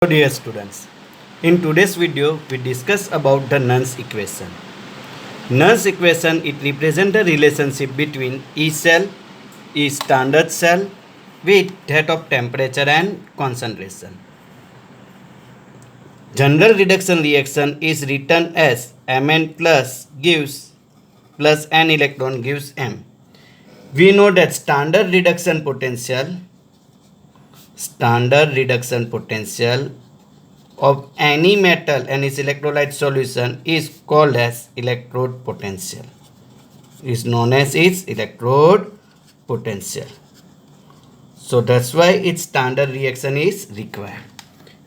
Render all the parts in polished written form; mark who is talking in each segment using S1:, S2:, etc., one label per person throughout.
S1: Hello dear students, in today's video we discuss about the Nernst equation. Nernst equation it represents the relationship between E cell, E standard cell with that of temperature and concentration. General reduction reaction is written as Mn plus gives plus n electron gives M. We know that standard reduction potential of any metal and its electrolyte solution is called as electrode potential, is known as its electrode potential. So that's why its standard reaction is required.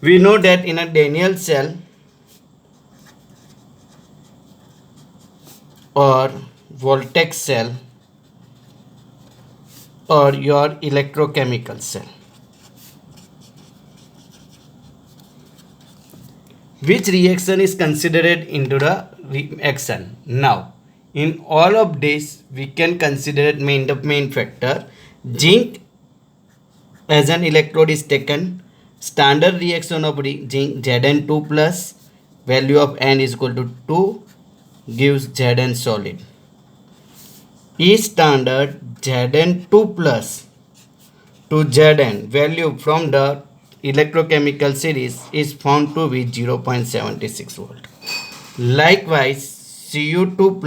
S1: We know that in a Daniell cell or voltaic cell or your electrochemical cell, which reaction is considered into the reaction. Now, in all of this, we can consider the main factor. Zinc as an electrode is taken. Standard reaction of zinc Zn2 plus value of n is equal to 2 gives Zn solid. E standard Zn2 plus to Zn value from the electrochemical series is found to be 0.76 volt. Likewise, Cu2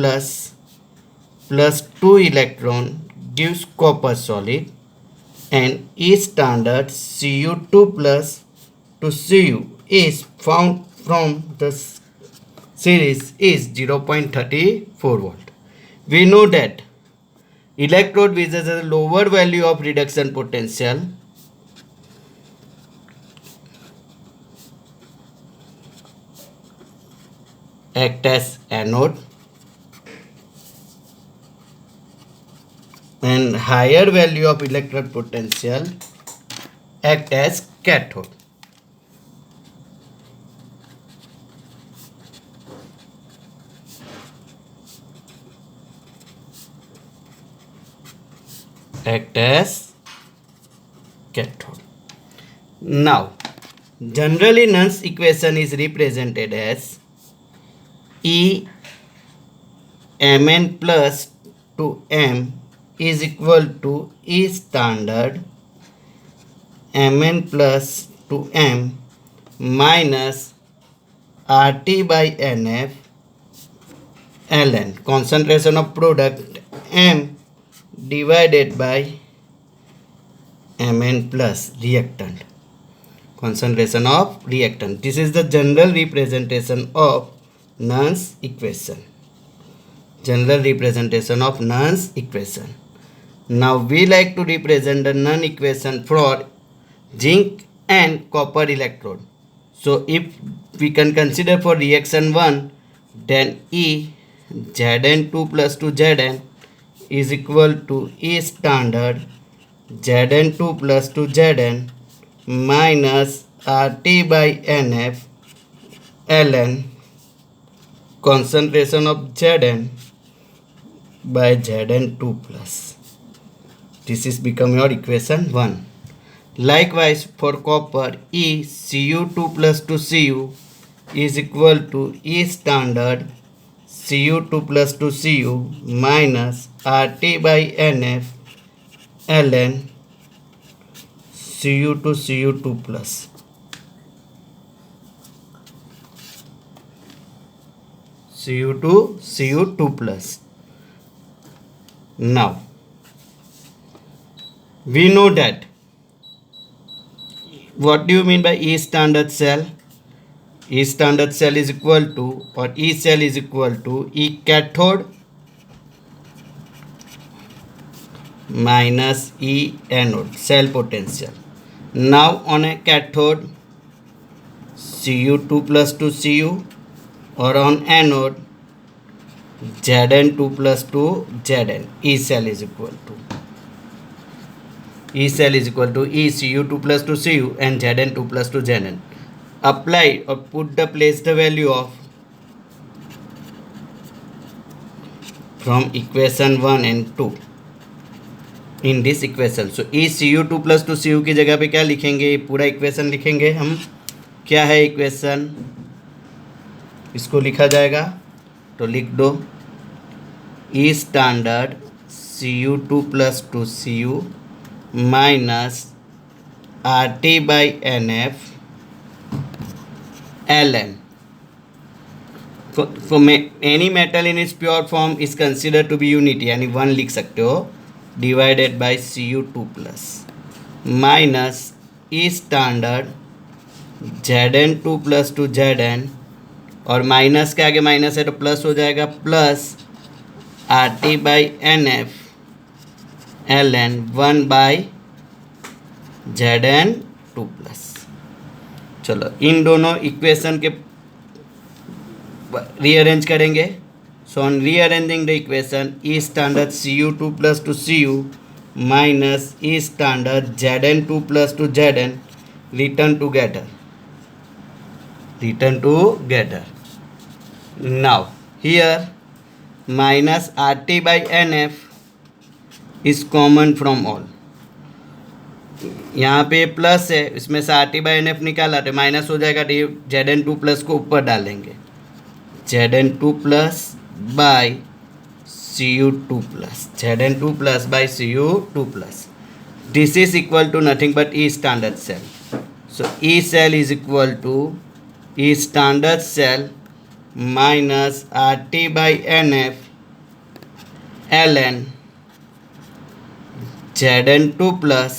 S1: plus 2 electron gives copper solid, and E standard Cu2 plus to Cu is found from the series is 0.34 volt. We know that electrode with a lower value of reduction potential act as anode and higher value of electrode potential act as cathode. Now, generally Nernst equation is represented as E Mn plus to M is equal to E standard Mn plus to M minus RT by NF ln concentration of product M divided by Mn plus reactant, concentration of reactant. This is the general representation of Nernst equation. Now we like to represent the Nernst equation for zinc and copper electrode. So if we can consider for reaction 1, then E Zn2 plus to Zn is equal to E standard Zn2 plus to Zn minus RT by NF ln concentration of Zn by Zn2 plus. This is become your equation 1. Likewise for copper, E Cu2 plus to Cu is equal to E standard Cu2 plus to Cu minus RT by NF ln Cu2 plus. Cu2 plus. Now we know that what do you mean by E standard cell? E standard cell is equal to, or E cell is equal to E cathode minus E anode, cell potential. Now on a cathode Cu2 plus to Cu, or on anode Zn2 plus to Zn. E cell is equal to E Cu2 plus to Cu and Zn2 plus to Zn. Apply or place the value of from equation 1 and 2 in this equation. So E Cu2 plus to Cu की जगह पे क्या लिखेंगे, पूरा equation लिखेंगे हम क्या है इक्वेशन, इसको लिखा जाएगा, तो लिख दो E standard Cu2 plus 2Cu minus RT/NF Ln any metal in its pure form is consider to be unity, यानी 1 लिख सकते हो, divided by Cu2 plus minus E standard Zn2 plus 2 Zn, और माइनस के आगे माइनस है तो plus हो जाएगा, plus RT/NF Ln 1/Zn2 plus. चलो इन दोनों इक्वेशन के रीअरेंज करेंगे। So on rearranging the equation E standard Cu2 plus 2Cu minus E standard Zn2 plus 2 Zn return together. Now here minus RT/NF is common from all, यहाँ पे plus है, इसमें से RT/NF निकाला तो माइनस हो जाएगा, Zn2 प्लस को ऊपर डालेंगे, Zn2 plus by Cu2 plus, Zn2 plus by Cu2 plus, this is equal to nothing but E standard cell. So E cell is equal to E standard cell minus RT/NF Ln Zn2 plus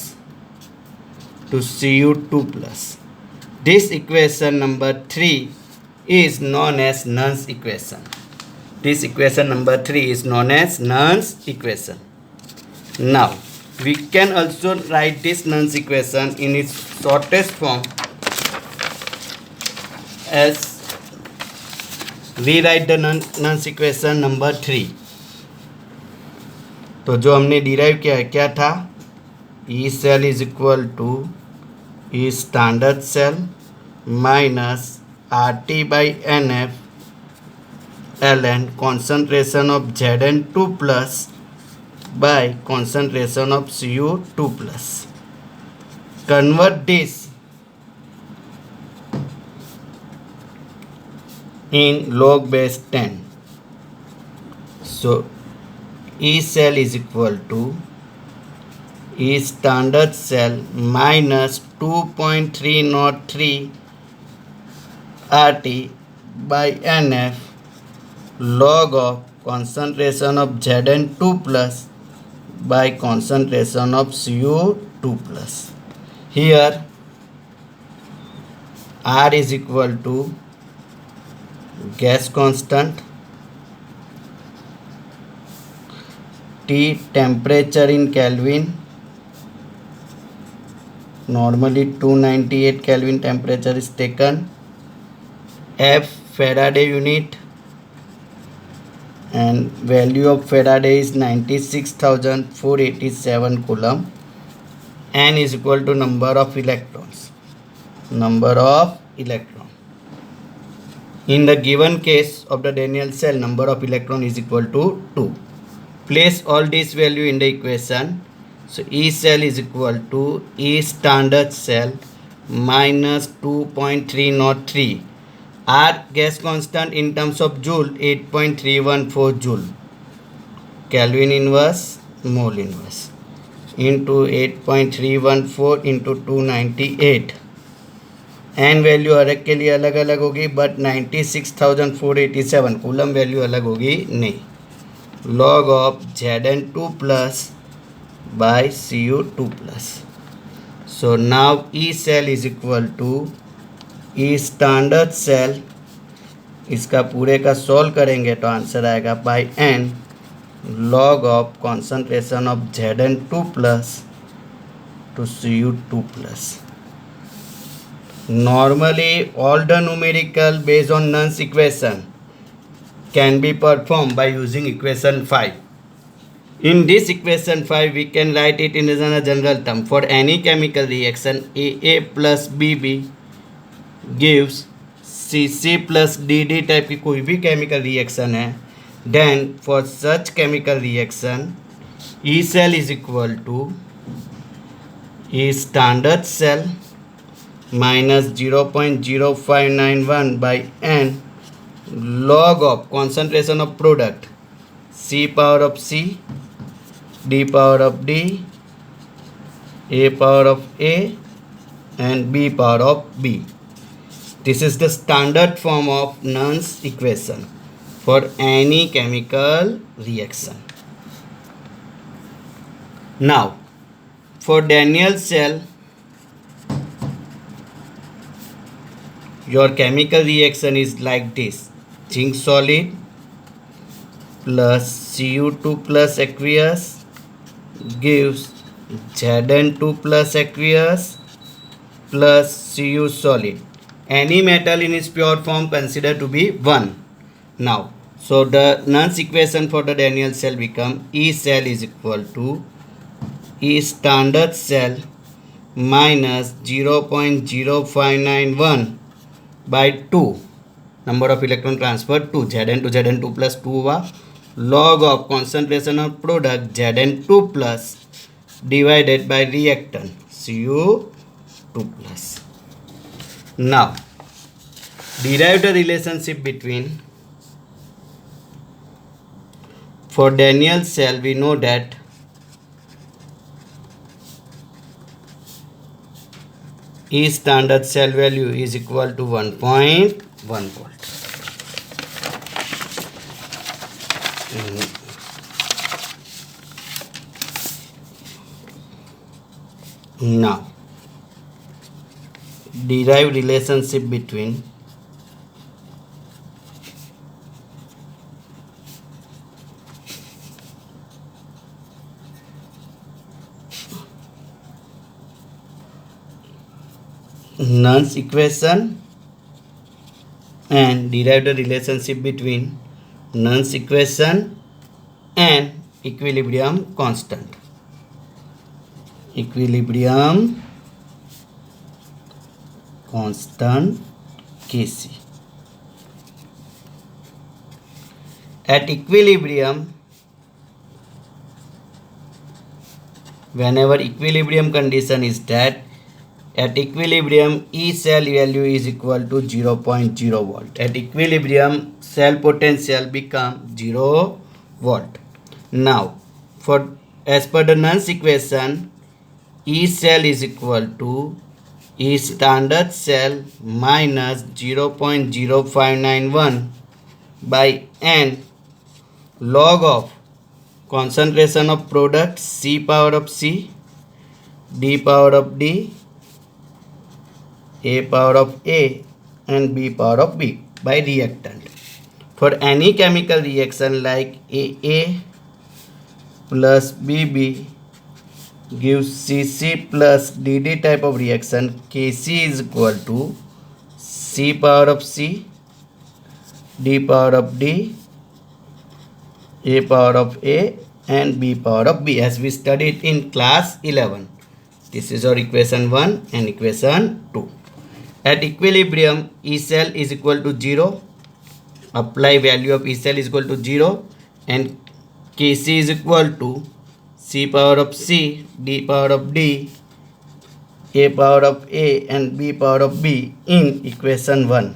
S1: to Cu2 plus. This equation number 3 is known as Nernst equation. This equation number 3 is known as Nernst equation. Now we can also write this Nernst equation in its shortest form as rewrite the Nernst equation number 3. तो जो हमने derive किया है क्या था, E cell is equal to E standard cell minus RT/NF Ln concentration of Zn2 plus by concentration of Cu2 plus. Convert this in log base 10. So E cell is equal to E standard cell minus 2.303 RT/NF log of concentration of Zn2 plus by concentration of Cu2 plus. Here R is equal to gas constant, T temperature in Kelvin, normally 298 Kelvin temperature is taken, F Faraday unit and value of Faraday is 96,487 coulomb, N is equal to number of electrons. In the given case of the Daniell cell, number of electron is equal to 2. Place all this value in the equation. So E cell is equal to E standard cell minus 2.303. R gas constant in terms of joule 8.314 joule, Kelvin inverse mole inverse into 8.314 into 298. N value हर एक के लिए अलग अलग होगी, but 96,487 coulomb value अलग होगी नहीं। Log of Zn2 plus by Cu2 plus. So now E cell is equal to E standard cell, इसका पूरे का सॉल्व करेंगे तो आंसर आएगा by N log of concentration of Zn2 plus to Cu2 plus. Normally all the numerical based on Nernst equation can be performed by using equation 5. In this equation 5 we can write it in a general term. For any chemical reaction AA plus BB gives CC plus DD type की कोई भी chemical reaction है, then for such chemical reaction E cell is equal to E standard cell minus 0.0591 by n log of concentration of product C power of C, D power of D, A power of A and B power of B. This is the standard form of Nernst equation for any chemical reaction. Now, for Daniell cell, your chemical reaction is like this: zinc solid plus Cu2 plus aqueous gives Zn2 plus aqueous plus Cu solid. Any metal in its pure form considered to be 1. Now, so the Nernst equation for the Daniell cell become E cell is equal to E standard cell minus 0.0591 by 2, number of electron transferred 2, Zn to Zn2 plus 2 हुआ, log of concentration of product Zn2 plus divided by reactant Cu2 plus. Now, derive the relationship between, for Daniell cell we know that E standard cell value is equal to 1.1 volt. Now, derive relationship between Nernst equation and derive the relationship between Nernst equation and equilibrium constant. Equilibrium constant Kc. At equilibrium, whenever equilibrium condition is that, at equilibrium E cell value is equal to 0.0 volt. At equilibrium cell potential become 0 volt. Now, for as per the Nernst equation, E cell is equal to E standard cell minus 0.0591 by n log of concentration of product C power of C, D power of D, A power of A and B power of B by reactant. For any chemical reaction like AA plus BB gives CC plus DD type of reaction, Kc is equal to C power of C, D power of D, A power of A and B power of B, as we studied in class 11. This is our equation 1 and equation 2. At equilibrium, E cell is equal to 0. Apply value of E cell is equal to 0 and Kc is equal to C power of C, D power of D, A power of A and B power of B in equation 1.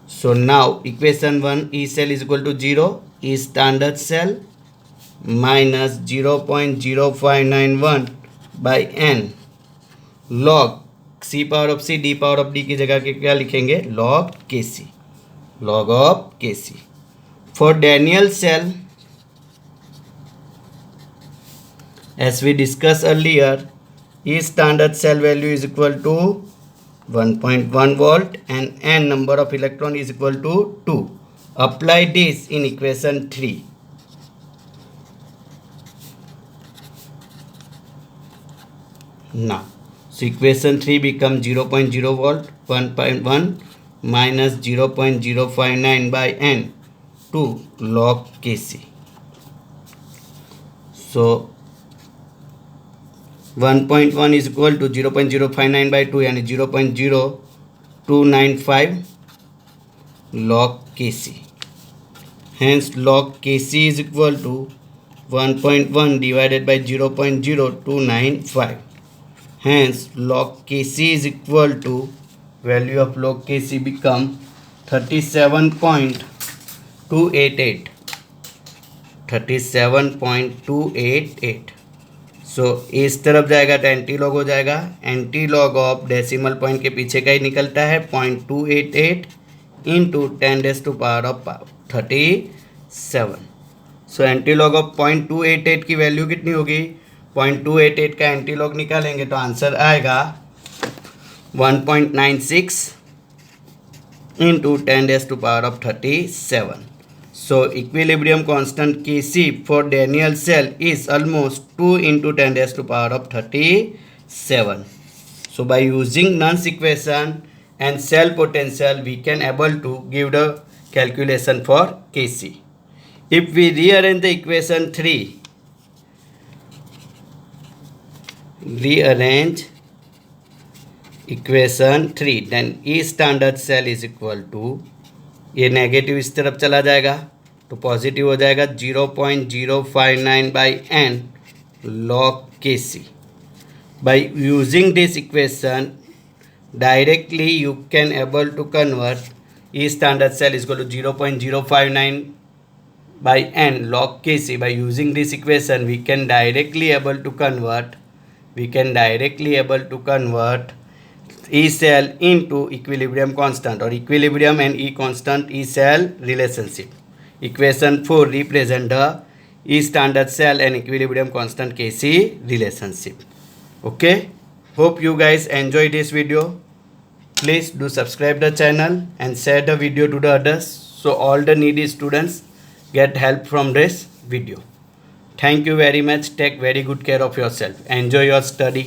S1: So now equation 1, E cell is equal to 0, E standard cell minus 0.0591 by n log C power of C, D power of D की जगह के क्या लिखेंगे, log Kc, log of Kc. For Daniell cell, as we discussed earlier, E standard cell value is equal to 1.1 volt and n number of electron is equal to 2. Apply this in equation 3. Now, so equation 3 becomes 0.0 volt, 1.1 minus 0.059 by n to log Kc. So 1.1 is equal to 0.059 by 2 and 0.0295 log Kc. Hence log Kc is equal to 1.1 divided by 0.0295. Hence log Kc is equal to, value of log Kc become 37.288. 37.288. सो इस तरफ जाएगा तो anti log हो जाएगा, anti log of decimal point के पीछे का ही निकलता है 0.288 into 10⁻37. So anti log of 0.288 की वैल्यू कितनी होगी, 0.288 का एंटी लॉग निकालेंगे तो आंसर आएगा 1.96 into 10⁻37. So equilibrium constant Kc for Daniell cell is almost 2 into 10⁻37. So by using Nernst equation and cell potential, we can able to give the calculation for Kc. If we rearrange the equation 3, rearrange equation 3, then E standard cell is equal to, ये negative इस तरफ चला जाएगा तो positive हो जाएगा 0.059/n log Kc. By using this equation directly you can able to convert E standard cell is equal to 0.059/n log Kc. By using this equation we can directly able to convert E cell into equilibrium constant or equilibrium and E constant E cell relationship. Equation 4 represent the E standard cell and equilibrium constant Kc relationship. Okay, hope you guys enjoy this video. Please do subscribe the channel and share the video to the others so all the needy students get help from this video. Thank you very much. Take very good care of yourself. Enjoy your study.